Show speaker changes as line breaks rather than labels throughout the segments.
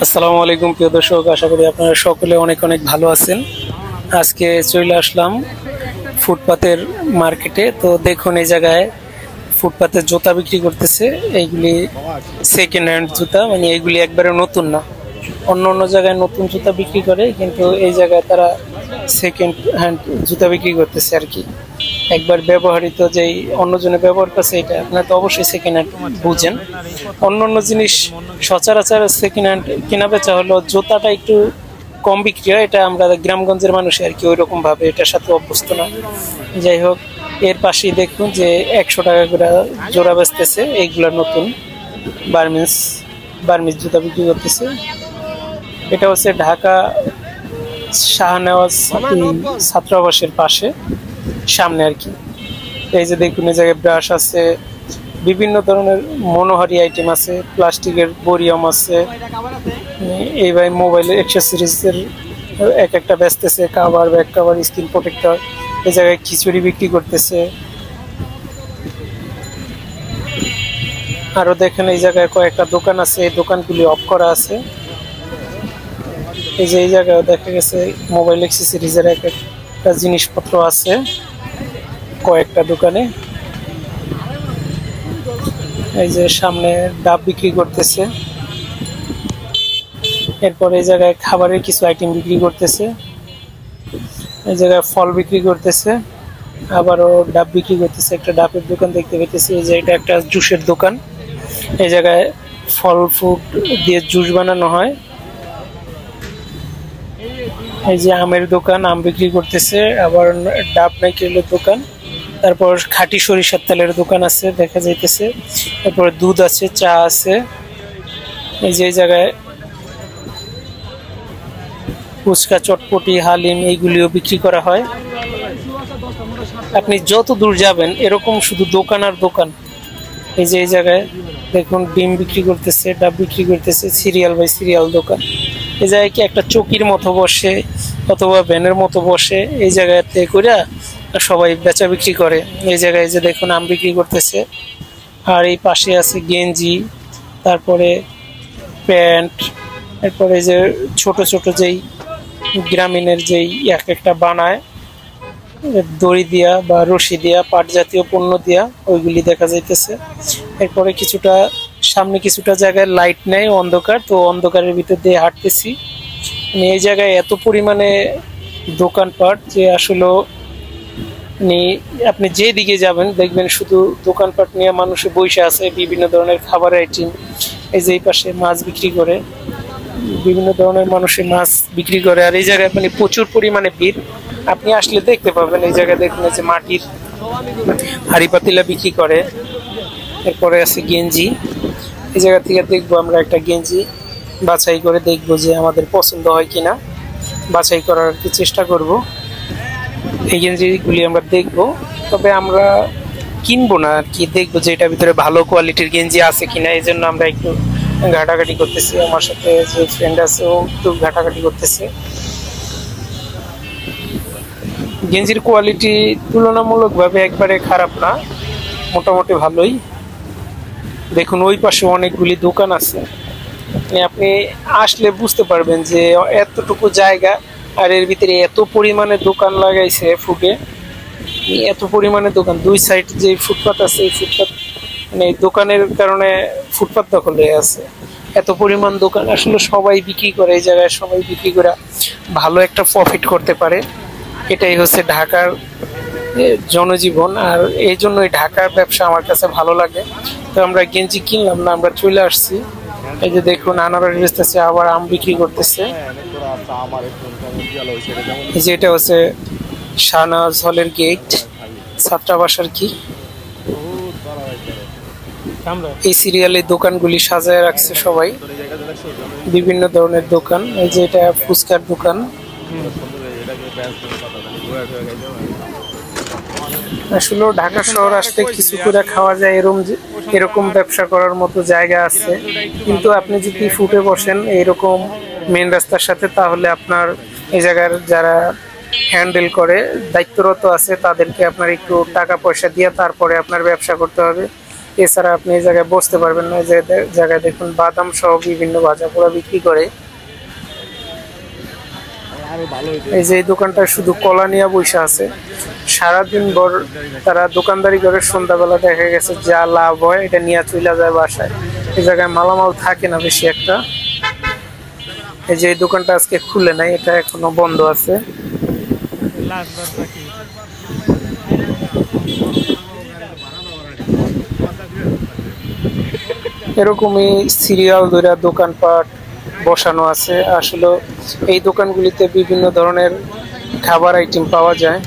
আসসালামু আলাইকুম প্রিয় দর্শক, আশা করি আপনারা সকলে অনেক অনেক ভালো আছেন। আজকে চলে আসলাম ফুটপাতের মার্কেটে। তো দেখুন, এই জায়গায় ফুটপাতের জুতা বিক্রি করতেছে। এইগুলি সেকেন্ড হ্যান্ড জুতা, মানে এইগুলি একবারে নতুন না। অন্য অন্য জায়গায় নতুন জুতা বিক্রি করে, কিন্তু এই জায়গায় তারা সেকেন্ড হ্যান্ড জুতা বিক্রি করতেছে আর কি। একবার ব্যবহৃত যেই অন্যজনে ব্যবহার করছে, এটা আপনারা তো অবশ্যই সেকেন্ড হ্যান্ড বুঝেন। অন্য অন্য জিনিস সচরাচর সেকেন্ড হ্যান্ড কেনা বেচা হলো, জুতাটা একটু কম বিক্রি হয়। এটা আমরা গ্রামগঞ্জের মানুষ আর কি ওই রকম ভাবে এটার সাথে অভ্যস্ত না। যাই হোক, এর পাশেই দেখুন যে 100 টাকা করে জোড়া বেচতেছে। এইগুলা নতুন বার্মিজ জুতা বিক্রি করতেছে। এটা হচ্ছে ঢাকা শাহনেওয়াজ ছাত্রাবাসের পাশে, সামনে আর কি। এই যে দেখুন, এই জায়গায় ব্রাশ আছে, বিভিন্ন ধরনের মনোহারি আইটেম আছে, প্লাস্টিকের বরিয়াম আছে। এই ভাই মোবাইলের অ্যাক্সেসরিজের এক একটা বেচতেছে, cover, back cover, screen protector. এই জায়গায় খিচুড়ি বিক্রি করতেছে। আরো দেখেন, এই জায়গায় কয়েকটা দোকান আছে, এই দোকানগুলি অফ করা আছে। এই যে এই জায়গায় দেখা গেছে মোবাইল অ্যাক্সেসরিজের এক একটা জিনিসপত্র আছে কয়েকটা দোকানে। এই যে সামনে ডাব বিক্রি করতেছে। এরপর এই জায়গায় খাবারের কিছু আইটেম বিক্রি করতেছে। এই জায়গায় ফল বিক্রি করতেছে, আবারও ডাব বিক্রি করতেছে। একটা ডাবের দোকান দেখতে পেতেছি। এই যে এটা একটা জুসের দোকান। এই জায়গায় ফল ফ্রুট দিয়ে জুস বানানো হয়। এই যে আমের দোকান, আম বিক্রি করতেছে। আবার ডাব নাইকেলের দোকান, তারপর খাঁটি সরিষার তেলের দোকান আছে দেখা যাইতেছে। তারপরে দুধ আছে, চা আছে। এই যে এই জায়গায় ফুচকা, চটপটি, হালিম এইগুলিও বিক্রি করা হয়। আপনি যত দূর যাবেন এরকম শুধু দোকান আর দোকান। এই যে এই জায়গায় দেখুন, ডিম বিক্রি করতেছে, ডাব বিক্রি করতেছে, সিরিয়াল বাই সিরিয়াল দোকান। এই জায়গায় কি একটা চকির মতো বসে অথবা ভ্যানের মতো বসে এই জায়গাতে করে সবাই বেচা বিক্রি করে। এই জায়গায় যে দেখুন আম বিক্রি করতেছে। আর এই পাশে আছে গেঞ্জি, তারপরে প্যান্ট, এরপরে যে ছোট ছোট যেই গ্রামীণের যেই এক একটা বানায় দড়ি দিয়া বা রশি দিয়া, পাট জাতীয় পণ্য দিয়া, ওইগুলি দেখা যাইতেছে। এরপরে কিছুটা সামনে কিছুটা জায়গায় লাইট নেই, অন্ধকার। তো অন্ধকারের ভিতর দিয়ে হাঁটতেছি। এই জায়গায় এত পরিমাণে দোকানপাট যে আসলে আপনি যেদিকে যাবেন দেখবেন শুধু দোকানপাট নিয়ে মানুষ বসে আছে, বিভিন্ন ধরনের খাবার আইটেম। এই যে এই পাশে মাছ বিক্রি করে, বিভিন্ন ধরনের মানুষের মাছ বিক্রি করে। আর এই জায়গায় মানে প্রচুর পরিমাণে ভিড়, আপনি আসলে দেখতে পাবেন। এই জায়গায় দেখুন যে মাটির হাঁড়ি পাতিলা বিক্রি করে। এরপরে আছে গেঞ্জি। এই জায়গা থেকে দেখবো আমরা একটা গেঞ্জি, বাছাই করে দেখবো যে আমাদের পছন্দ হয় কিনা, বাছাই করার কি চেষ্টা করব। এই গেঞ্জিগুলি আমরা দেখবো, তবে আমরা কিনবো না আর কি, দেখবো যে এটার ভিতরে ভালো কোয়ালিটির গেঞ্জি আছে কিনা। এই জন্য আমরা একটু ঘাটাঘাটি করতেছি। আমার সাথে যে ফ্রেন্ড আছে ও একটু ঘাটাঘাটি করতেছে। গেঞ্জির কোয়ালিটি তুলনামূলকভাবে একবারে খারাপ না, মোটামুটি ভালোই। দেখুন ওই পাশে অনেকগুলি দোকান আছে, আপনি আসলে বুঝতে পারবেন যে এতটুকু জায়গা আর এর ভিতরে এত পরিমাণে দোকান লাগাইছে ফুটে। এত পরিমাণে দোকান, দুই সাইড যে ফুটপাত আছে, এই ফুটপাত মানে দোকানের কারণে ফুটপাত দখল হয়ে আছে। এত পরিমাণ দোকান, আসলে সবাই বিক্রি করে এই জায়গায়, সবাই বিক্রি করে ভালো একটা প্রফিট করতে পারে। এটাই হচ্ছে ঢাকার জনজীবন। আর এই জন্যই ঢাকার ব্যবসা আমার কাছে ভালো লাগে। তো আমরা গেঞ্জি কিনলাম না, আমরা চলে আসছি। এই যে দেখুন আনারস বেচতেছে, আবার আম বিক্রি করতেছে। এই যে এটা হচ্ছে শাহনেওয়াজ হলের গেট, ছাত্রাবাসার কি। এই সিরিয়ালের দোকানগুলি সাজায় রাখছে সবাই, বিভিন্ন ধরনের দোকান। এই যে এটা ফুচকার দোকান। আসলে ঢাকা শহর আসলে কিছু করে খাওয়া যায়, এরকম ব্যবসা করার মতো জায়গা আছে। কিন্তু আপনি যদি ফুটে বসেন এইরকম মেন রাস্তার সাথে, তাহলে আপনার এই জায়গার যারা হ্যান্ডেল করে দায়িত্বরত আছে তাদেরকে আপনার একটু টাকা পয়সা দিয়ে তারপরে আপনার ব্যবসা করতে হবে। এছাড়া আপনি এই জায়গায় বসতে পারবেন না। এই জায়গায় দেখুন বাদাম সহ বিভিন্ন ভাজা পোড়া বিক্রি করে। এই যে এই দোকানটা শুধু কলা নিয়ে বসে আছে, সারাদিন ভর তারা দোকানদারি করে, সন্ধ্যাবেলা দেখা গেছে যা লাভ হয় এটা নিয়ে চলে যায় বাসায়। এই জায়গায় মালামাল থাকে না বেশি একটা। এই যে এই দোকানটা আজকে খুলে নাই, এটা এখনো বন্ধ আছে। এরকমই সিরিয়াল ধরে দোকানপাট বসানো আছে। আসলে এই দোকানগুলিতে বিভিন্ন ধরনের খাবার আইটেম পাওয়া যায়,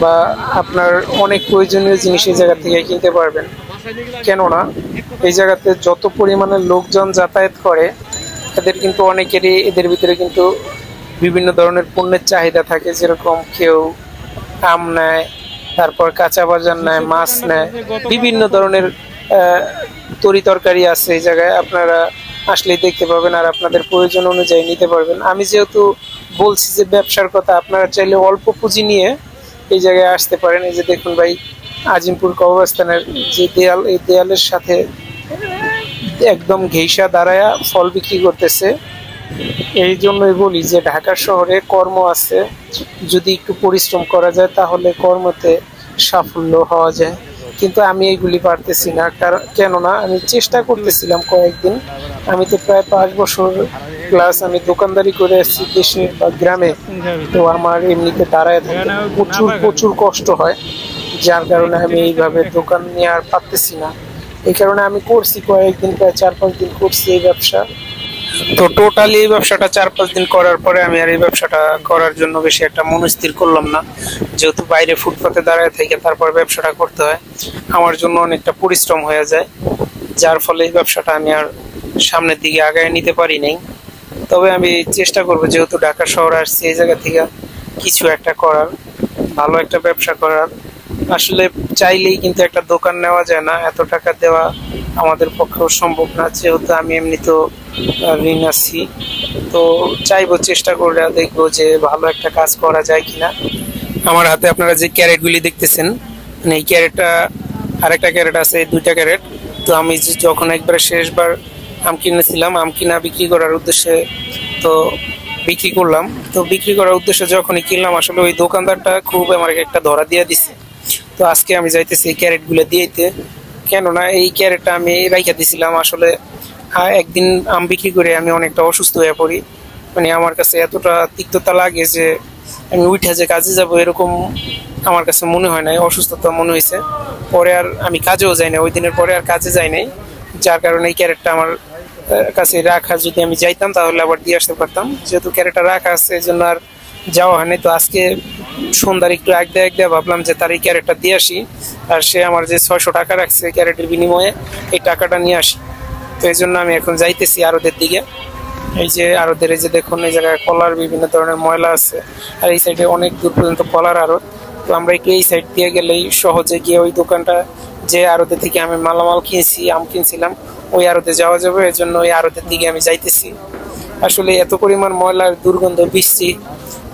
বা আপনার অনেক প্রয়োজনীয় জিনিস এই জায়গা থেকে কিনতে পারবেন। কেননা এই জায়গাতে যত পরিমাণে লোকজন যাতায়াত করে, এদের কিন্তু অনেকেরই এদের ভিতরে কিন্তু বিভিন্ন ধরনের পণ্যের চাহিদা থাকে। যেরকম কেউ আম নেয়, তারপর কাঁচা বাজার নেয়, মাছ নেয়, বিভিন্ন ধরনের তরি তরকারি আছে এই জায়গায়। আপনারা আসলেই দেখতে পাবেন আর আপনাদের প্রয়োজন অনুযায়ী নিতে পারবেন। আমি যেহেতু বলছি যে ব্যবসার কথা, আপনারা চাইলে অল্প পুঁজি নিয়ে এই জায়গায় আসতে পারেন। এই যে দেখুন ভাই, আজিমপুর কবরস্থানের যে দেয়াল, এই দেয়ালের সাথে একদম ঘেঁষা দাঁড়ায় ফল বিক্রি করতেছে। এই জন্যই বলি যে ঢাকা শহরে কর্ম আছে, যদি একটু পরিশ্রম করা যায় তাহলে কর্মতে সাফল্য হওয়া যায়। কিন্তু আমি এইগুলি পারতেছি না, কেননা আমি চেষ্টা করতেছিলাম কয়েকদিন। আমি তো প্রায় 5 বছর প্লাস আমি দোকানদারি করে আসছি দেশে বা গ্রামে। তো আমার এমনিতে দাঁড়ায় থাকে প্রচুর কষ্ট হয়, যার কারণে আমি এইভাবে দোকান নিয়ে আর পারতেছি না। এই কারণে আমি করছি কয়েকদিন, প্রায় 4-5 দিন করছি এই ব্যবসা। তো টোটালি এই ব্যবসাটা 4-5 দিন করার পরে আমি আর এই ব্যবসাটা করার জন্য বেশি একটা মনস্থির করলাম না। যেহেতু বাইরে ফুটপাতে দাঁড়ায় থেকে তারপর ব্যবসাটা করতে হয়, আমার জন্য অনেকটা পরিশ্রম হয়ে যায়, যার ফলে এই ব্যবসাটা আমি আর সামনের দিকে আগায় নিতে পারি নাই। তবে আমি চেষ্টা করবো, যেহেতু ঢাকা শহর আসছি, এই জায়গা থেকে কিছু একটা করার, ভালো একটা ব্যবসা করার। আসলে চাইলেই কিন্তু একটা দোকান নেওয়া যায় না, এত টাকা দেওয়া আমাদের পক্ষেও সম্ভব না, যেহেতু আমি এমনি তো ঋণ আছি। তো চাইবো, চেষ্টা করে দেখবো যে ভালো একটা কাজ করা যায় কিনা। আমার হাতে আপনারা যে ক্যারেটগুলি দেখতেছেন, মানে এই ক্যারেটটা, আরেকটা ক্যারেট আছে, 2টা ক্যারেট। তো আমি যখন একবারে শেষবার আম কিনেছিলাম, আম কিনা বিক্রি করার উদ্দেশ্যে তো বিক্রি করলাম। তো বিক্রি করার উদ্দেশ্যে যখনই কিনলাম, আসলে ওই দোকানদারটা খুব আমার একটা ধরা দিয়ে দিছে। তো আজকে আমি যাইতেছি এই ক্যারেটগুলো দিয়েতে, কেননা এই ক্যারেটটা আমি রাইখা দিছিলাম। আসলে একদিন আম বিক্রি করে আমি অনেকটা অসুস্থ হয়ে পড়ি, মানে আমার কাছে এতটা তিক্ততা লাগে যে আমি উঠে যে কাজে যাব এরকম আমার কাছে মনে হয় নাই, অসুস্থতা মনে হয়েছে। পরে আর আমি কাজেও যাই না, ওই দিনের পরে আর কাজে যাই নাই, যার কারণে এই ক্যারেটটা আমার কাছে রাখা, যদি আমি যাইতাম তাহলে আবার দিয়ে আসতে পারতাম। যেহেতু ক্যারেটটা রাখা আছে এই জন্য আর যাওয়া হয়নি। তো আজকে সন্ধ্যার একটু এক দেয়া ভাবলাম যে তার এই ক্যারেটটা দিয়ে আসি, আর সে আমার যে 600 টাকা রাখছে ক্যারেটের বিনিময়ে, এই টাকাটা নিয়ে আসি। তো এই জন্য আমি এখন যাইতেছি আড়তের দিকে। এই যে আড়তের, এই যে দেখুন এই জায়গায় কলার বিভিন্ন ধরনের ময়লা আছে, আর এই সাইডে অনেক দূর পর্যন্ত কলার আড়ত। তো আমরা একটু এই সাইড দিয়ে গেলেই সহজে গিয়ে ওই দোকানটা, যে আড়তে থেকে আমি মালামাল কিনছি, আম কিনছিলাম, ওই আড়তে যাওয়া যাবে। এই জন্য ওই আড়তের দিকে আমি যাইতেছি। আসলে এত পরিমাণ ময়লার দুর্গন্ধ, বৃষ্টি,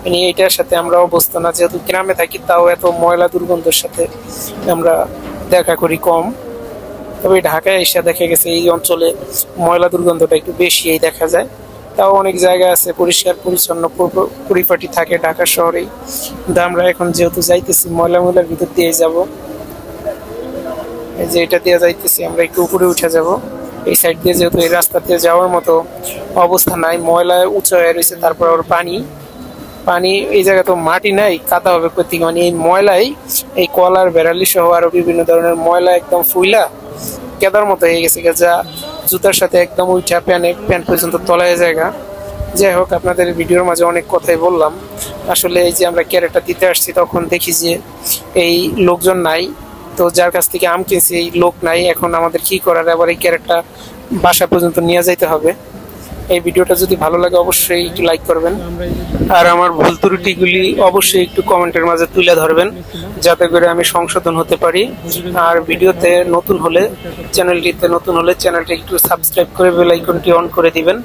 মানে এইটার সাথে আমরা অভ্যস্ত না, যেহেতু গ্রামে থাকি, তাও এত ময়লা দুর্গন্ধের সাথে আমরা দেখা করি কম। তবে ঢাকায় এসে দেখা গেছে এই অঞ্চলে ময়লা দুর্গন্ধটা একটু বেশি দেখা যায়। তাও অনেক জায়গা আছে পরিষ্কার পরিচ্ছন্ন পরিপাটি থাকে ঢাকা শহরেই। কিন্তু আমরা এখন যেহেতু যাইতেছি ময়লার ভিতর দিয়ে যাব, এই যে এটা দিয়ে যাইতেছি, আমরা একটু উপরে উঠে যাব। এই সাইড দিয়ে যেহেতু এই রাস্তাতে যাওয়ার মতো অবস্থা নাই, ময়লায় উঁচু হয়ে রয়েছে, তারপর ওর পানি, এই জায়গা তো মাটি নাই, কাদা হবে কোথেকে, মানে এই ময়লাই, এই কলার বেড়ালি সহ আরো বিভিন্ন ধরনের ময়লা একদম ফুইলা কেদার মতো হয়ে গেছে, যা জুতার সাথে একদম উঠা প্যান্ট পর্যন্ত তলায় জায়গা। যাই হোক, আপনাদের ভিডিওর মাঝে অনেক কথাই বললাম। আসলে এই যে আমরা ক্যারেটটা দিতে আসছি, তখন দেখি যে এই লোকজন নাই, তো যার কাছ থেকে আম কিনছি এই লোক নাই। এখন আমাদের কি করার, আবার এই ক্যারেটটা বাসা পর্যন্ত নিয়ে যাইতে হবে। এই ভিডিওটা যদি ভালো লাগে অবশ্যই একটু লাইক করবেন, আর আমার ভুল ত্রুটিগুলি অবশ্যই একটু কমেন্টের মাঝে তুলে ধরবেন, যাতে করে আমি সংশোধন হতে পারি। আর ভিডিওতে চ্যানেলটি একটু সাবস্ক্রাইব করে বেল আইকনটি অন করে দিবেন।